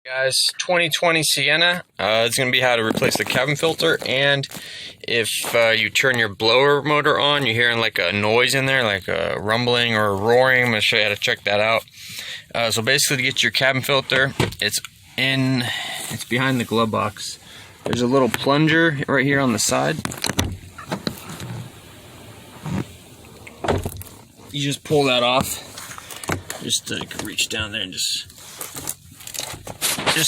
Guys, 2020 Sienna, it's going to be how to replace the cabin filter, and if you turn your blower motor on, you're hearing like a noise in there, like a rumbling or a roaring. I'm going to show you how to check that out. So basically, to get your cabin filter, it's behind the glove box. There's a little plunger right here on the side. You just pull that off. Just reach down there and just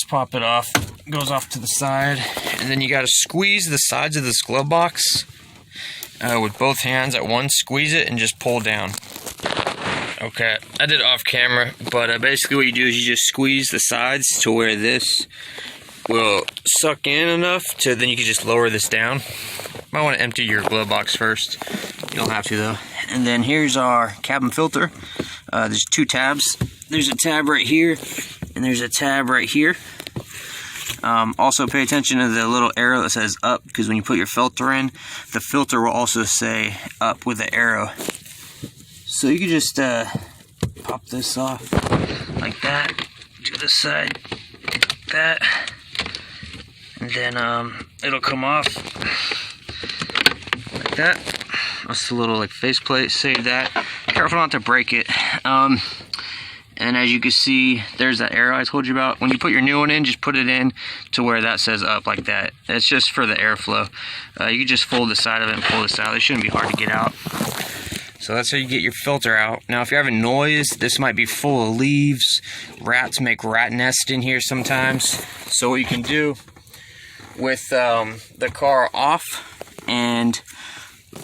pop it off. It goes off to the side, and then you got to squeeze the sides of this glove box with both hands at once. Squeeze it and just pull down. Okay, I did it off camera, but basically what you do is you just squeeze the sides to where this will suck in enough to then you can just lower this down. Might want to empty your glove box first. You don't have to though. And then here's our cabin filter. There's two tabs. There's a tab right here, and there's a tab right here. Also pay attention to the little arrow that says up, because when you put your filter in, the filter will also say up with the arrow. So you can just pop this off like that, to the side, like that, and then it'll come off like that. That's the little like faceplate. Save that. Careful not to break it. And as you can see, there's that arrow I told you about. When you put your new one in, just put it in to where that says up like that. It's just for the airflow. You can just fold the side of it and pull this out. It shouldn't be hard to get out. So that's how you get your filter out. Now if you're having noise, this might be full of leaves. Rats make rat nests in here sometimes. So what you can do with the car off and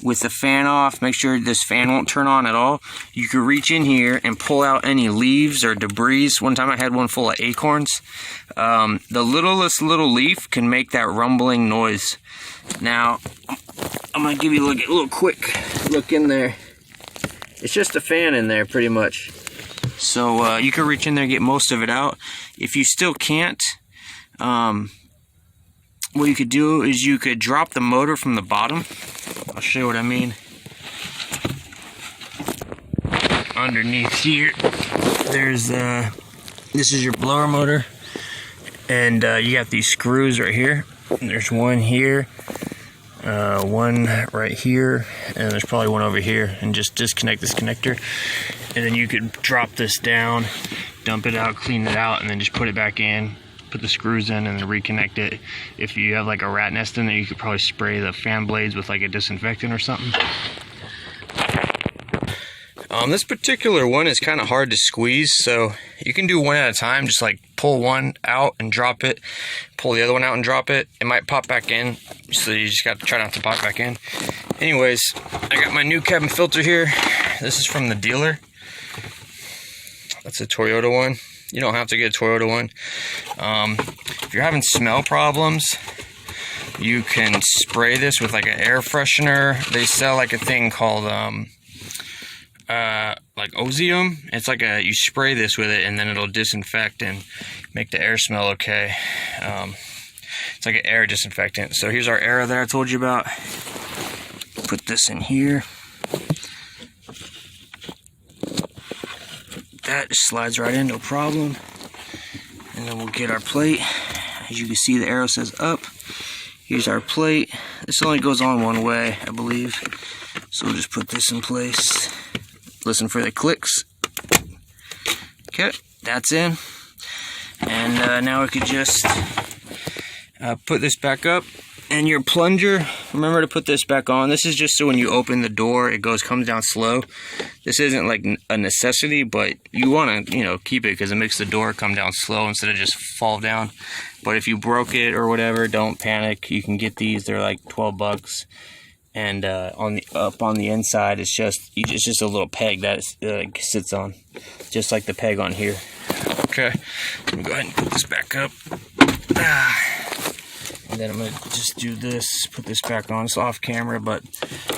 with the fan off, make sure this fan won't turn on at all. You can reach in here and pull out any leaves or debris. One time I had one full of acorns. The littlest little leaf can make that rumbling noise. Now, I'm going to give you a little quick look in there. It's just a fan in there pretty much. So you can reach in there and get most of it out. If you still can't, what you could do is you could drop the motor from the bottom. I'll show you what I mean. Underneath here, there's this is your blower motor, and you got these screws right here. And there's one here, one right here, and there's probably one over here. And just disconnect this connector, and then you could drop this down, dump it out, clean it out, and then just put it back in. Put the screws in and then reconnect it. If you have like a rat nest in there, you could probably spray the fan blades with like a disinfectant or something. This particular one is kind of hard to squeeze, so you can do one at a time. Just like pull one out and drop it, pull the other one out and drop it. It might pop back in, so you just got to try not to pop back in. Anyways, I got my new cabin filter here. This is from the dealer. That's a Toyota one. You don't have to get a Toyota one. If you're having smell problems, you can spray this with like an air freshener. They sell like a thing called like Ozium. It's like you spray this with it, and then it'll disinfect and make the air smell okay. It's like an air disinfectant. So here's our arrow that I told you about. Put this in here. That just slides right in, no problem. And then we'll get our plate. As you can see, the arrow says up. Here's our plate. This only goes on one way, I believe. So we'll just put this in place. Listen for the clicks. Okay, that's in. And now we could just put this back up. And your plunger, remember to put this back on. This is just so when you open the door, it comes down slow. This isn't like a necessity, but you want to, keep it because it makes the door come down slow instead of just fall down. But if you broke it or whatever, don't panic. You can get these; they're like $12. And up on the inside, it's just a little peg that sits on, just like the peg on here. Okay, let me go ahead and put this back up. And then I'm going to just do this, put this back on. It's off camera, but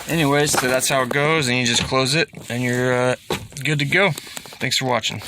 anyways, so that's how it goes. And you just close it, and you're good to go. Thanks for watching.